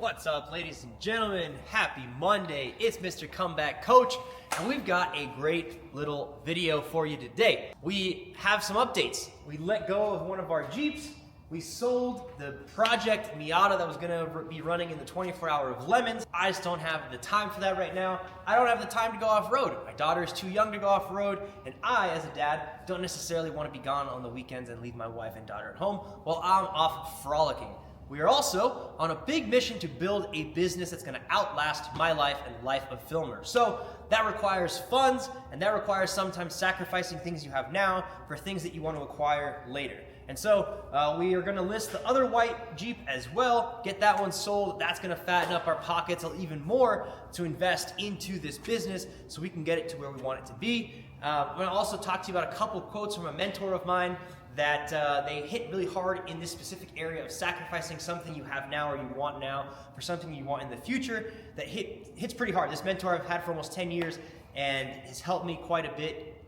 What's up, ladies and gentlemen? Happy Monday. It's Mr. Comeback Coach, and we've got a great little video for you today. We have some updates. We let go of one of our Jeeps. We sold the Project Miata that was gonna be running in the 24-hour of Lemons. I just don't have the time for that right now. I don't have the time to go off-road. My daughter is too young to go off-road, and I, as a dad, don't necessarily want to be gone on the weekends and leave my wife and daughter at home while I'm off frolicking. We are also on a big mission to build a business that's gonna outlast my life and the life of Filmer. So that requires funds, and that requires sometimes sacrificing things you have now for things that you want to acquire later. And so we are gonna list the other white Jeep as well, get that one sold. That's gonna fatten up our pockets even more to invest into this business so we can get it to where we want it to be. I'm gonna also talk to you about a couple quotes from a mentor of mine that they hit really hard in this specific area of sacrificing something you have now or you want now for something you want in the future. That hits pretty hard. This mentor I've had for almost 10 years and has helped me quite a bit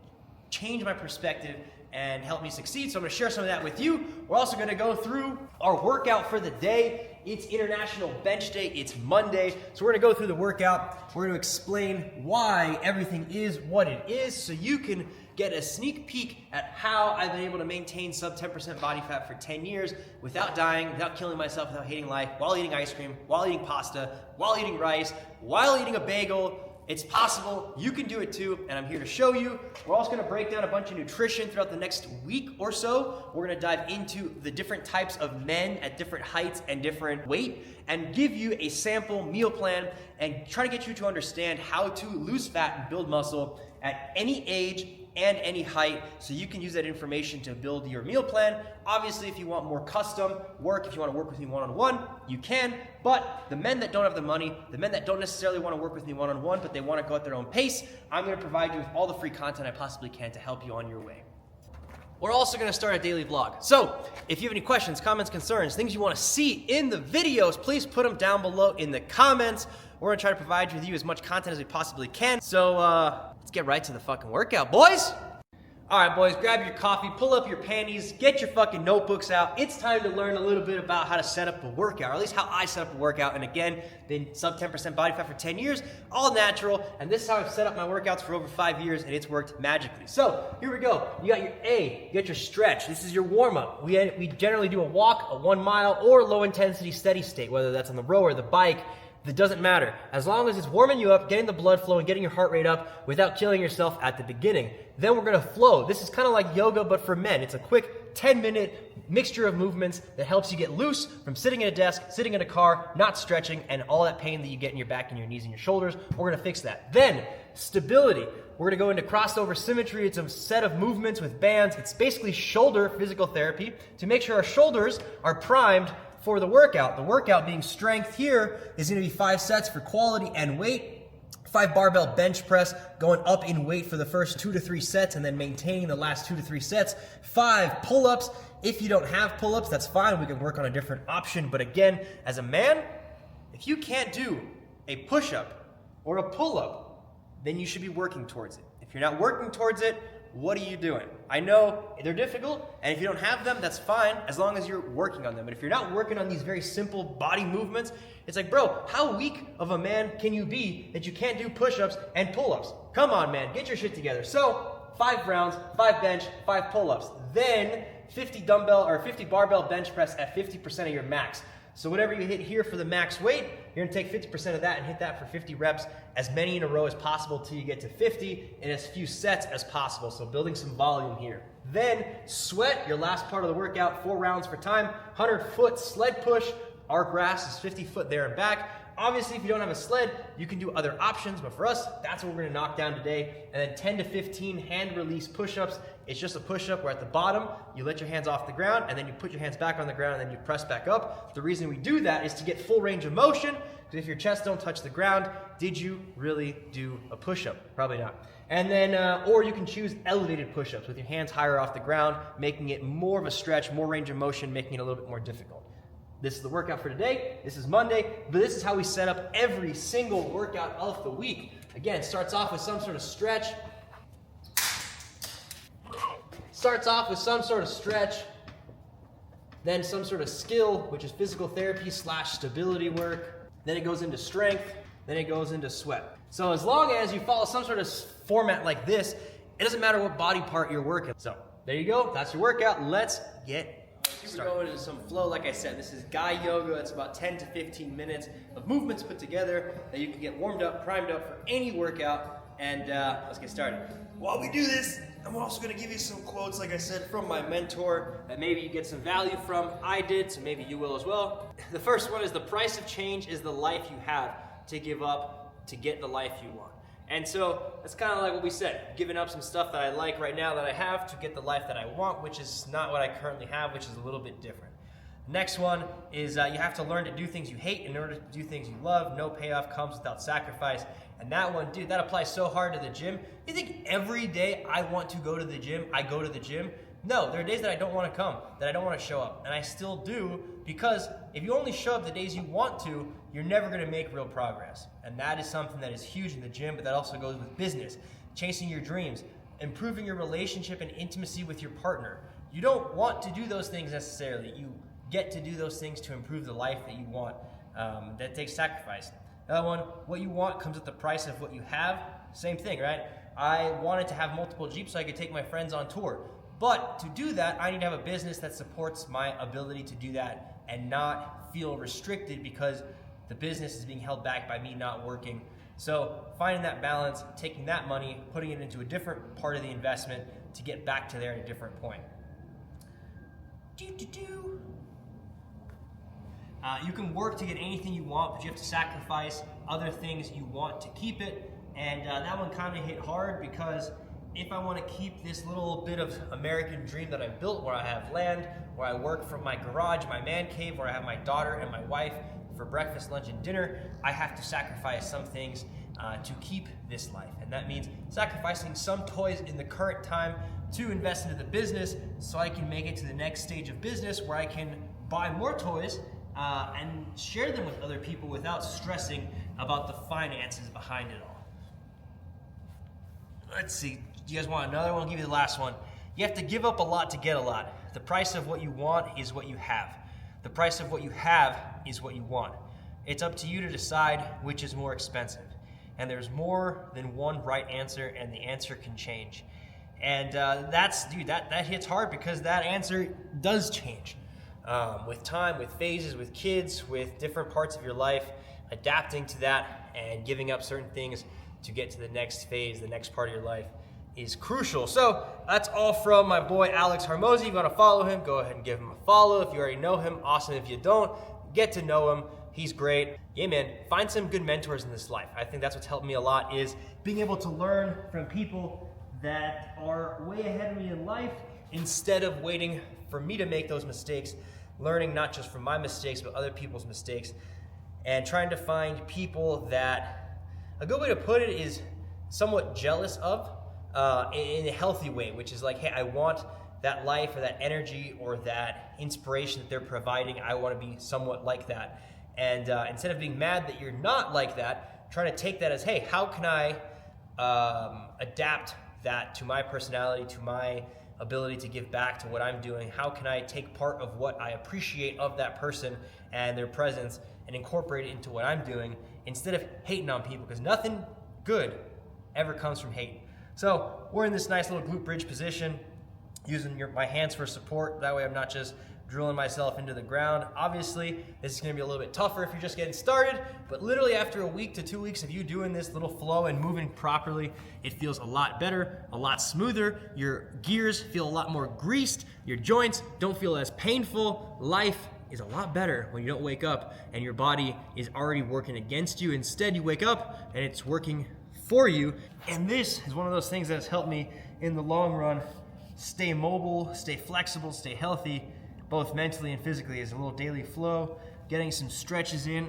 change my perspective and help me succeed. So I'm gonna share some of that with you. We're also gonna go through our workout for the day. It's International Bench Day, it's Monday. So we're gonna go through the workout. We're gonna explain why everything is what it is so you can get a sneak peek at how I've been able to maintain sub 10% body fat for 10 years without dying, without killing myself, without hating life, while eating ice cream, while eating pasta, while eating rice, while eating a bagel. It's possible, you can do it too, and I'm here to show you. We're also gonna break down a bunch of nutrition throughout the next week or so. We're gonna dive into the different types of men at different heights and different weight, and give you a sample meal plan, and try to get you to understand how to lose fat and build muscle at any age and any height, so you can use that information to build your meal plan. Obviously, if you want more custom work, if you want to work with me one-on-one, you can, but the men that don't have the money, the men that don't necessarily want to work with me one-on-one, but they want to go at their own pace, I'm going to provide you with all the free content I possibly can to help you on your way. We're also going to start a daily vlog. So if you have any questions, comments, concerns, things you want to see in the videos, please put them down below in the comments. We're going to try to provide you with as much content as we possibly can. So let's get right to the fucking workout, boys. All right, boys, grab your coffee, pull up your panties, get your fucking notebooks out. It's time to learn a little bit about how to set up a workout, or at least how I set up a workout. And again, been sub 10% body fat for 10 years, all natural. And this is how I've set up my workouts for over 5 years, and it's worked magically. So here we go. You got your A, you got your stretch. This is your warm up. We generally do a walk, a 1 mile, or low intensity steady state, whether that's on the row or the bike. That doesn't matter. As long as it's warming you up, getting the blood flowing, getting your heart rate up without killing yourself at the beginning. Then we're gonna flow. This is kind of like yoga, but for men. It's a quick 10-minute mixture of movements that helps you get loose from sitting at a desk, sitting in a car, not stretching, and all that pain that you get in your back and your knees and your shoulders. We're gonna fix that. Then, stability. We're gonna go into crossover symmetry. It's a set of movements with bands. It's basically shoulder physical therapy to make sure our shoulders are primed for the workout. The workout being strength here is gonna be 5 sets for quality and weight. 5 barbell bench press, going up in weight for the first 2 to 3 sets and then maintaining the last 2 to 3 sets. 5 pull-ups. If you don't have pull-ups, that's fine. We can work on a different option. But again, as a man, if you can't do a push-up or a pull-up, then you should be working towards it. If you're not working towards it, what are you doing? I know they're difficult, and if you don't have them, that's fine, as long as you're working on them. But if you're not working on these very simple body movements, it's like, bro, how weak of a man can you be that you can't do push-ups and pull-ups? Come on, man, get your shit together. So, 5 rounds, 5 bench, 5 pull-ups. Then, 50 barbell bench press at 50% of your max. So whatever you hit here for the max weight, you're gonna take 50% of that and hit that for 50 reps, as many in a row as possible till you get to 50 in as few sets as possible. So building some volume here. Then sweat, your last part of the workout, 4 rounds for time, 100-foot sled push. Our grass is 50 foot there and back. Obviously, if you don't have a sled, you can do other options, but for us, that's what we're gonna knock down today. And then 10 to 15 hand release push-ups. It's just a push-up where at the bottom, you let your hands off the ground, and then you put your hands back on the ground, and then you press back up. The reason we do that is to get full range of motion, because if your chest don't touch the ground, did you really do a push-up? Probably not. And then, or you can choose elevated push-ups with your hands higher off the ground, making it more of a stretch, more range of motion, making it a little bit more difficult. This is the workout for today. This is Monday, but this is how we set up every single workout of the week. Again, starts off with some sort of stretch. Then some sort of skill, which is physical therapy / stability work. then it goes into strength, then it goes into sweat. So as long as you follow some sort of format like this, it doesn't matter what body part you're working. So there you go, that's your workout. Let's get started. We're going into some flow. Like I said, this is Guy Yoga. It's about 10 to 15 minutes of movements put together that you can get warmed up, primed up for any workout. And let's get started. While we do this, I'm also going to give you some quotes, like I said, from my mentor that maybe you get some value from. I did, so maybe you will as well. The first one is, the price of change is the life you have to give up to get the life you want. And so that's kind of like what we said, giving up some stuff that I like right now that I have to get the life that I want, which is not what I currently have, which is a little bit different. Next one is you have to learn to do things you hate in order to do things you love. No payoff comes without sacrifice. And that one, dude, that applies so hard to the gym. You think every day I want to go to the gym, I go to the gym? No, there are days that I don't want to come, that I don't want to show up. And I still do, because if you only show up the days you want to, you're never going to make real progress. And that is something that is huge in the gym, but that also goes with business, chasing your dreams, improving your relationship and intimacy with your partner. You don't want to do those things necessarily. You get to do those things to improve the life that you want. That takes sacrifice. Another one, what you want comes at the price of what you have. Same thing, right? I wanted to have multiple Jeeps so I could take my friends on tour. But to do that, I need to have a business that supports my ability to do that and not feel restricted because the business is being held back by me not working. So finding that balance, taking that money, putting it into a different part of the investment to get back to there at a different point. You can work to get anything you want, but you have to sacrifice other things you want to keep it. And that one kind of hit hard, because if I want to keep this little bit of American dream that I've built, where I have land, where I work from my garage, my man cave, where I have my daughter and my wife for breakfast, lunch, and dinner, I have to sacrifice some things to keep this life. And that means sacrificing some toys in the current time to invest into the business so I can make it to the next stage of business where I can buy more toys and share them with other people without stressing about the finances behind it all. Let's see, do you guys want another one? I'll give you the last one. You have to give up a lot to get a lot. The price of what you want is what you have. The price of what you have is what you want. It's up to you to decide which is more expensive. And there's more than one right answer, and the answer can change. And that hits hard, because that answer does change. With time, with phases, with kids, with different parts of your life, adapting to that and giving up certain things to get to the next phase, the next part of your life, is crucial. So that's all from my boy Alex Hormozi. If you want to follow him, go ahead and give him a follow. If you already know him, awesome. If you don't, get to know him. He's great. Yeah, man, find some good mentors in this life. I think that's what's helped me a lot, is being able to learn from people that are way ahead of me in life, instead of waiting for me to make those mistakes, learning not just from my mistakes, but other people's mistakes, and trying to find people that, a good way to put it is, somewhat jealous of, in a healthy way, which is like, hey, I want that life or that energy or that inspiration that they're providing. I want to be somewhat like that. And instead of being mad that you're not like that, trying to take that as, hey, how can I adapt that to my personality, to my ability to give back to what I'm doing? How can I take part of what I appreciate of that person and their presence and incorporate it into what I'm doing, instead of hating on people, because nothing good ever comes from hate. So we're in this nice little glute bridge position, using my hands for support. That way I'm not just drilling myself into the ground. Obviously, this is gonna be a little bit tougher if you're just getting started, but literally after a week to 2 weeks of you doing this little flow and moving properly, it feels a lot better, a lot smoother. Your gears feel a lot more greased. Your joints don't feel as painful. Life is a lot better when you don't wake up and your body is already working against you. Instead, you wake up and it's working for you. And this is one of those things that has helped me in the long run stay mobile, stay flexible, stay healthy, both mentally and physically, is a little daily flow, getting some stretches in,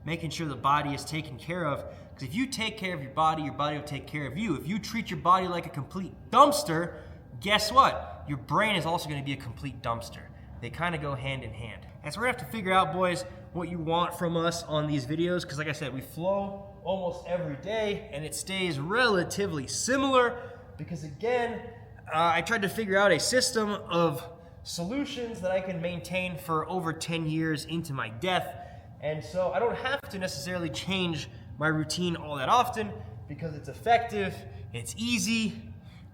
making sure the body is taken care of. Because if you take care of your body will take care of you. If you treat your body like a complete dumpster, guess what? Your brain is also going to be a complete dumpster. They kind of go hand in hand. And so we're going to have to figure out, boys, what you want from us on these videos, because like I said, we flow almost every day, and it stays relatively similar, because again, I tried to figure out a system of solutions that I can maintain for over 10 years into my death, And so I don't have to necessarily change my routine all that often because it's effective, it's easy.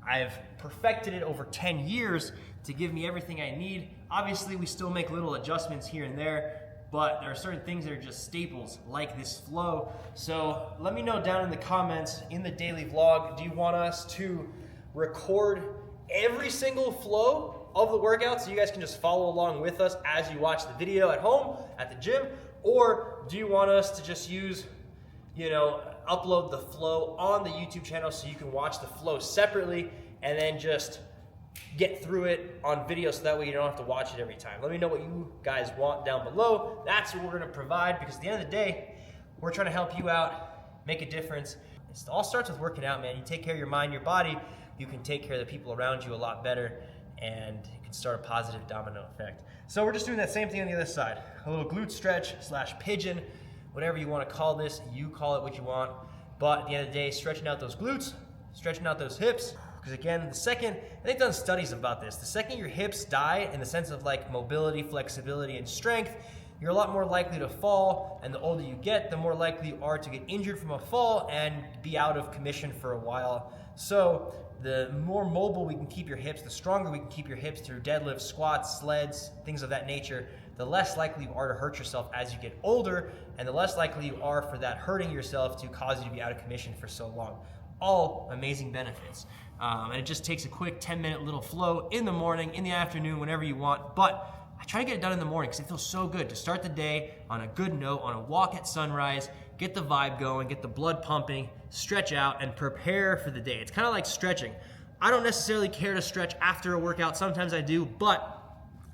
I've perfected it over 10 years to give me everything I need. Obviously, we still make little adjustments here and there, but there are certain things that are just staples, like this flow. So let me know down in the comments in the daily vlog, do you want us to record every single flow of the workout so you guys can just follow along with us as you watch the video at home, at the gym? Or do you want us to just use, upload the flow on the YouTube channel so you can watch the flow separately and then just get through it on video so that way you don't have to watch it every time? Let me know what you guys want down below. That's what we're gonna provide, because at the end of the day, we're trying to help you out, make a difference. It all starts with working out, man. You take care of your mind, your body, you can take care of the people around you a lot better, and it can start a positive domino effect. So we're just doing that same thing on the other side. A little glute stretch / pigeon, whatever you wanna call this, you call it what you want. But at the end of the day, stretching out those glutes, stretching out those hips. Because again, they've done studies about this, the second your hips die in the sense of like mobility, flexibility, and strength, you're a lot more likely to fall, and the older you get, the more likely you are to get injured from a fall and be out of commission for a while. So the more mobile we can keep your hips, the stronger we can keep your hips through deadlifts, squats, sleds, things of that nature, the less likely you are to hurt yourself as you get older, and the less likely you are for that hurting yourself to cause you to be out of commission for so long. All amazing benefits. And it just takes a quick 10-minute little flow in the morning, in the afternoon, whenever you want. But I try to get it done in the morning because it feels so good to start the day on a good note, on a walk at sunrise, get the vibe going, get the blood pumping, stretch out, and prepare for the day. It's kind of like stretching. I don't necessarily care to stretch after a workout. Sometimes I do, but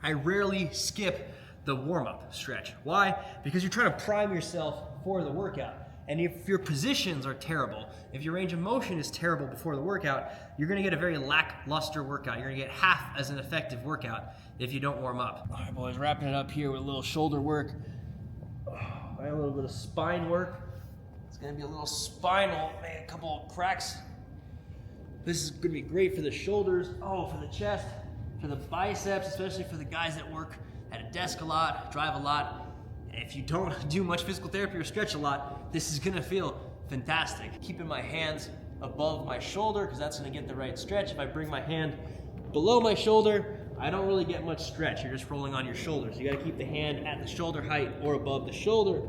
I rarely skip the warm-up stretch. Why? Because you're trying to prime yourself for the workout. And if your positions are terrible, if your range of motion is terrible before the workout, you're gonna get a very lackluster workout. You're gonna get half as an effective workout if you don't warm up. All right, boys, wrapping it up here with a little shoulder work. A little bit of spine work. It's gonna be a little spinal, a couple of cracks. This is gonna be great for the shoulders, for the chest, for the biceps, especially for the guys that work at a desk a lot, drive a lot. If you don't do much physical therapy or stretch a lot, this is gonna feel fantastic. Keeping my hands above my shoulder, because that's gonna get the right stretch. If I bring my hand below my shoulder, I don't really get much stretch. You're just rolling on your shoulders. You gotta keep the hand at the shoulder height or above the shoulder,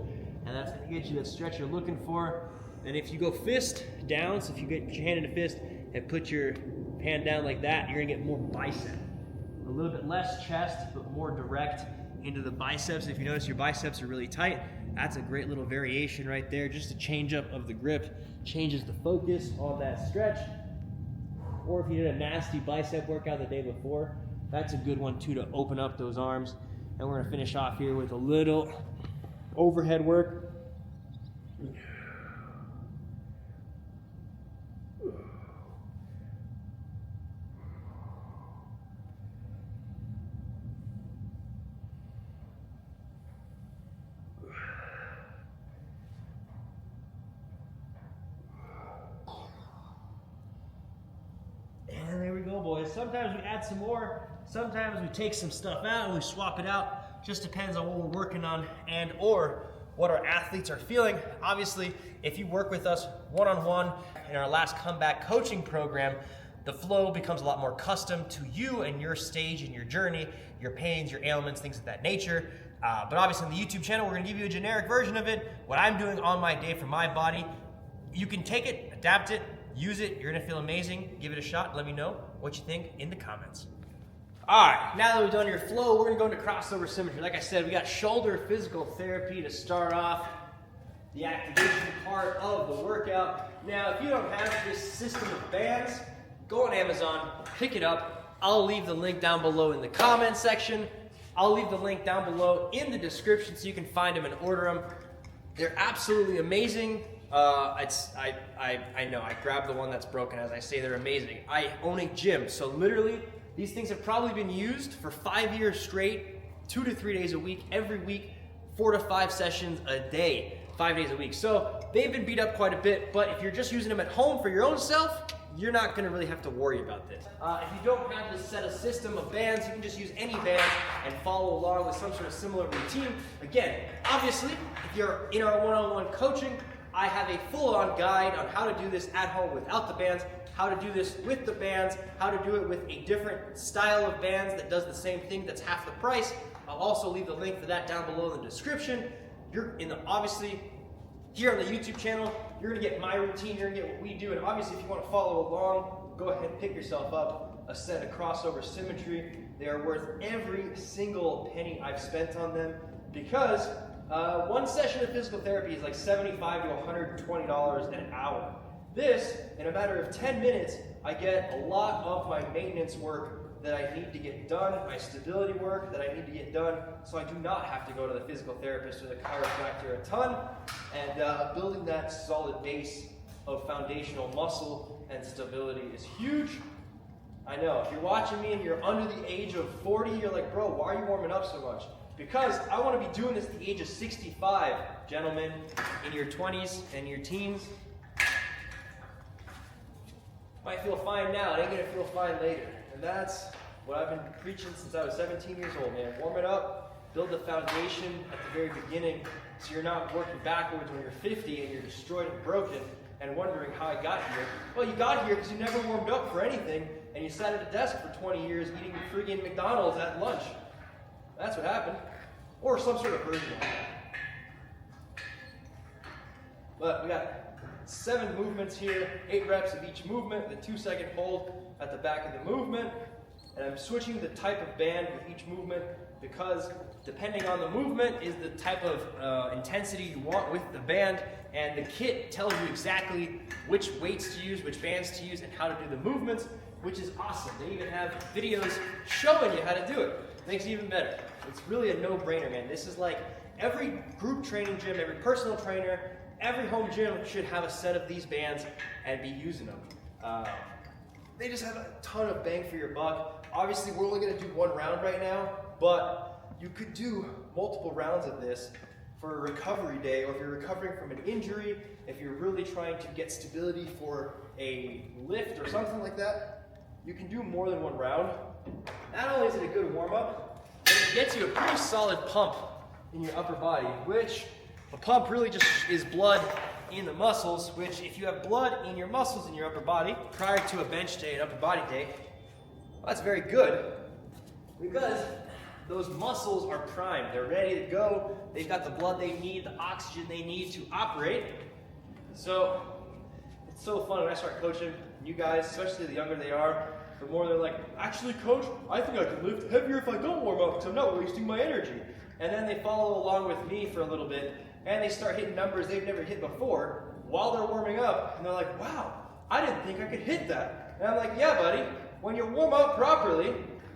and that's gonna get you that stretch you're looking for. And if you go fist down, so if you put your hand in a fist and put your hand down like that, you're gonna get more bicep. A little bit less chest, but more direct into the biceps. If you notice your biceps are really tight, that's a great little variation right there. Just a change up of the grip changes the focus on that stretch. Or if you did a nasty bicep workout the day before, that's a good one too to open up those arms. And we're gonna finish off here with a little overhead work. And there we go, boys. Sometimes we add some more. Sometimes we take some stuff out and we swap it out. Just depends on what we're working on and or what our athletes are feeling. Obviously, if you work with us one-on-one in our last comeback coaching program, the flow becomes a lot more custom to you and your stage and your journey, your pains, your ailments, things of that nature. But obviously on the YouTube channel, we're gonna give you a generic version of it, what I'm doing on my day for my body. You can take it, adapt it, use it, you're gonna feel amazing. Give it a shot, let me know what you think in the comments. All right, now that we've done your flow, we're gonna go into crossover symmetry. Like I said, we got shoulder physical therapy to start off the activation part of the workout. Now, if you don't have this system of bands, go on Amazon, pick it up. I'll leave the link down below in the comment section. I'll leave the link down below in the description so you can find them and order them. They're absolutely amazing. I know, I grabbed the one that's broken. As I say, they're amazing. I own a gym, so literally, these things have probably been used for 5 years straight, 2 to 3 days a week, every week, 4 to 5 sessions a day, 5 days a week. So they've been beat up quite a bit, but if you're just using them at home for your own self, you're not gonna really have to worry about this. If you don't have this set of system of bands, you can just use any band and follow along with some sort of similar routine. Again, obviously, if you're in our one-on-one coaching, I have a full-on guide on how to do this at home without the bands, how to do this with the bands, how to do it with a different style of bands that does the same thing that's half the price. I'll also leave the link for that down below in the description. Obviously, here on the YouTube channel, you're gonna get my routine, you're gonna get what we do, and obviously if you wanna follow along, go ahead and pick yourself up a set of crossover symmetry. They are worth every single penny I've spent on them because one session of physical therapy is like $75 to $120 an hour. This, in a matter of 10 minutes, I get a lot of my maintenance work that I need to get done, my stability work that I need to get done, so I do not have to go to the physical therapist or the chiropractor a ton, and building that solid base of foundational muscle and stability is huge. I know, if you're watching me and you're under the age of 40, you're like, bro, why are you warming up so much? Because I want to be doing this at the age of 65, gentlemen, in your 20s and your teens. Might feel fine now, it ain't gonna feel fine later. And that's what I've been preaching since I was 17 years old, man. Warm it up, build the foundation at the very beginning so you're not working backwards when you're 50 and you're destroyed and broken and wondering how I got here. Well, you got here because you never warmed up for anything and you sat at a desk for 20 years eating friggin' McDonald's at lunch. That's what happened. Or some sort of version of that. But we got 7 movements here, 8 reps of each movement, the 2-second hold at the back of the movement. And I'm switching the type of band with each movement because depending on the movement is the type of intensity you want with the band. And the kit tells you exactly which weights to use, which bands to use, and how to do the movements, which is awesome. They even have videos showing you how to do it. Makes it even better. It's really a no-brainer, man. This is like every group training gym, every personal trainer, every home gym should have a set of these bands and be using them. They just have a ton of bang for your buck. Obviously, we're only gonna do 1 round right now, but you could do multiple rounds of this for a recovery day, or if you're recovering from an injury, if you're really trying to get stability for a lift or something like that, you can do more than 1 round. Not only is it a good warm-up, but it gets you a pretty solid pump in your upper body, which a pump really just is blood in the muscles, which if you have blood in your muscles in your upper body prior to a bench day and upper body day, well, that's very good because those muscles are primed. They're ready to go. They've got the blood they need, the oxygen they need to operate. So it's so fun when I start coaching you guys, especially the younger they are, the more they're like, actually coach, I think I can lift heavier if I don't warm up because I'm not wasting my energy. And then they follow along with me for a little bit and they start hitting numbers they've never hit before while they're warming up. And they're like, wow, I didn't think I could hit that. And I'm like, yeah, buddy, when you warm up properly,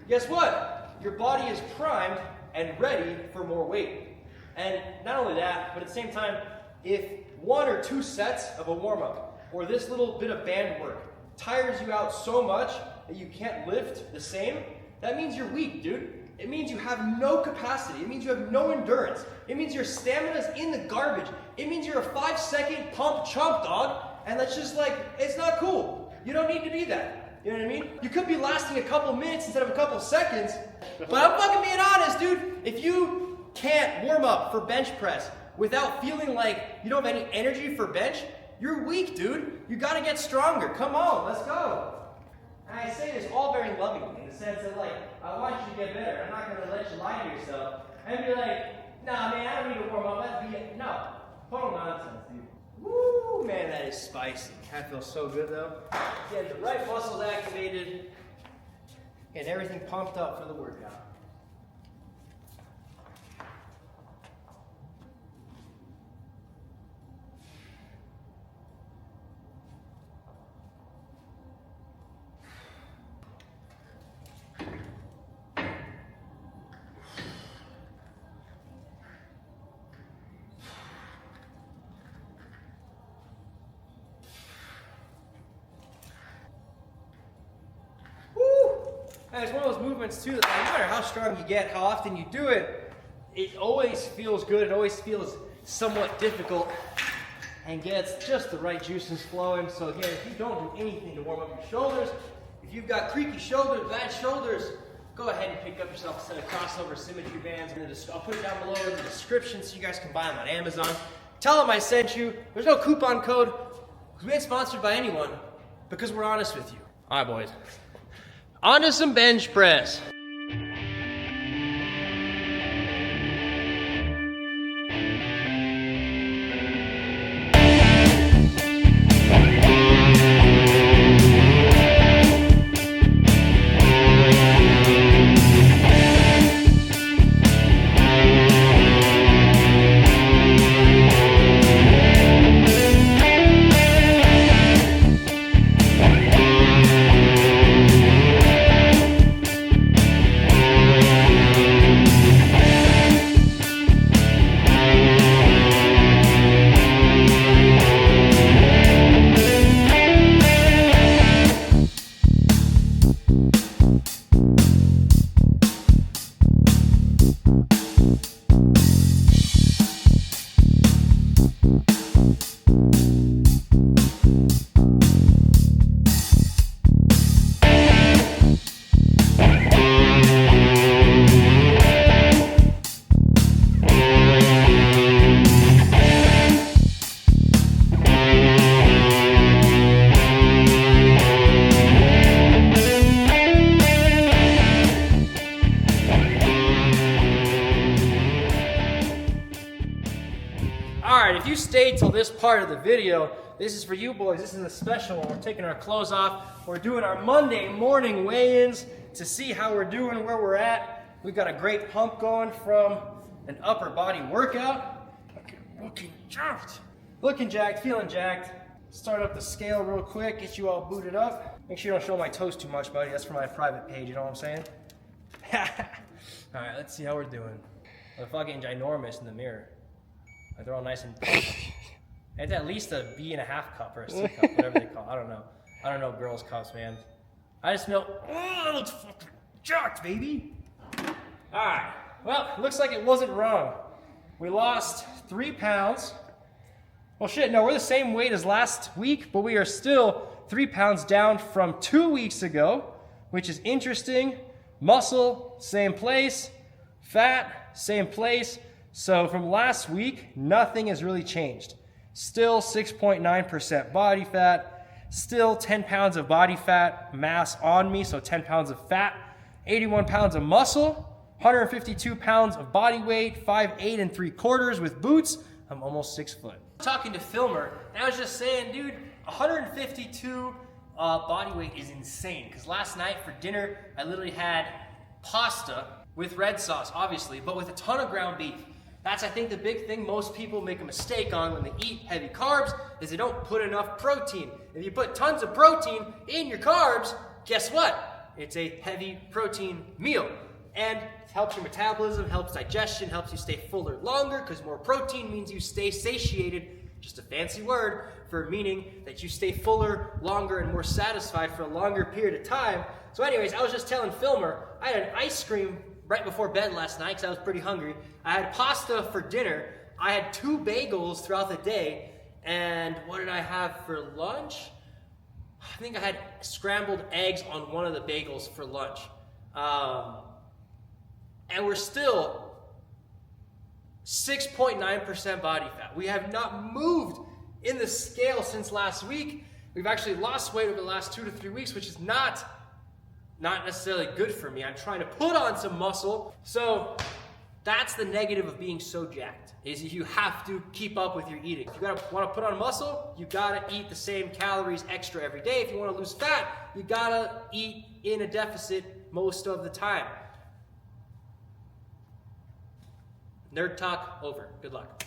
guess what? Your body is primed and ready for more weight. And not only that, but at the same time, if 1 or 2 sets of a warm-up or this little bit of band work tires you out so much that you can't lift the same, that means you're weak, dude. It means you have no capacity. It means you have no endurance. It means your stamina's in the garbage. It means you're a 5-second pump chump dog, and that's just like, it's not cool. You don't need to be that. You know what I mean? You could be lasting a couple minutes instead of a couple seconds, but I'm fucking being honest, dude. If you can't warm up for bench press without feeling like you don't have any energy for bench, you're weak, dude. You gotta get stronger. Come on, let's go. And I say this all very lovingly, in the sense that, like, I want you to get better. I'm not going to let you lie to yourself and be like, nah, man, I don't need to warm up. That's be it. No, total nonsense, dude. Woo, man, that is spicy. That feels so good, though. Get the right muscles activated and everything pumped up for the workout. And it's one of those movements too that no matter how strong you get, how often you do it, it always feels good, it always feels somewhat difficult and gets just the right juices flowing. So again, if you don't do anything to warm up your shoulders, if you've got creaky shoulders, bad shoulders, go ahead and pick up yourself a set of crossover symmetry bands. I'll put it down below in the description so you guys can buy them on Amazon. Tell them I sent you. There's no coupon code because we ain't sponsored by anyone because we're honest with you. All right, boys. On to some bench press. If you stayed till this part of the video, this is for you boys. This is a special one. We're taking our clothes off. We're doing our Monday morning weigh-ins to see how we're doing, where we're at. We've got a great pump going from an upper body workout. Looking jacked. Looking jacked, feeling jacked. Start up the scale real quick, get you all booted up. Make sure you don't show my toes too much, buddy. That's for my private page, you know what I'm saying? All right, let's see how we're doing. They're fucking ginormous in the mirror. Like they're all nice and it's at least a B.5 cup or a C cup, whatever they call it. I don't know girls' cups, man. I just know, oh, that looks fucking jacked, baby. All right, well, looks like it wasn't wrong. We lost 3 pounds. Well, shit, no, we're the same weight as last week, but we are still 3 pounds down from 2 weeks ago, which is interesting. Muscle, same place. Fat, same place. So from last week, nothing has really changed. Still 6.9% body fat, still 10 pounds of body fat mass on me, so 10 pounds of fat, 81 pounds of muscle, 152 pounds of body weight, 5'8 3/4 with boots. I'm almost 6 foot. Talking to Filmer, and I was just saying, dude, 152 body weight is insane, because last night for dinner, I literally had pasta with red sauce, obviously, but with a ton of ground beef. That's, I think, the big thing most people make a mistake on when they eat heavy carbs is they don't put enough protein. If you put tons of protein in your carbs, guess what? It's a heavy protein meal. And it helps your metabolism, helps digestion, helps you stay fuller longer, because more protein means you stay satiated. Just a fancy word for meaning that you stay fuller, longer, and more satisfied for a longer period of time. So anyways, I was just telling Filmer, I had an ice cream right before bed last night because I was pretty hungry. I had pasta for dinner. I had 2 bagels throughout the day. And what did I have for lunch? I think I had scrambled eggs on one of the bagels for lunch. And we're still 6.9% body fat. We have not moved in the scale since last week. We've actually lost weight over the last 2 to 3 weeks, which is not necessarily good for me. I'm trying to put on some muscle. So that's the negative of being so jacked, is you have to keep up with your eating. If you want to put on muscle, you gotta eat the same calories extra every day. If you want to lose fat, you gotta eat in a deficit most of the time. Nerd talk over. Good luck.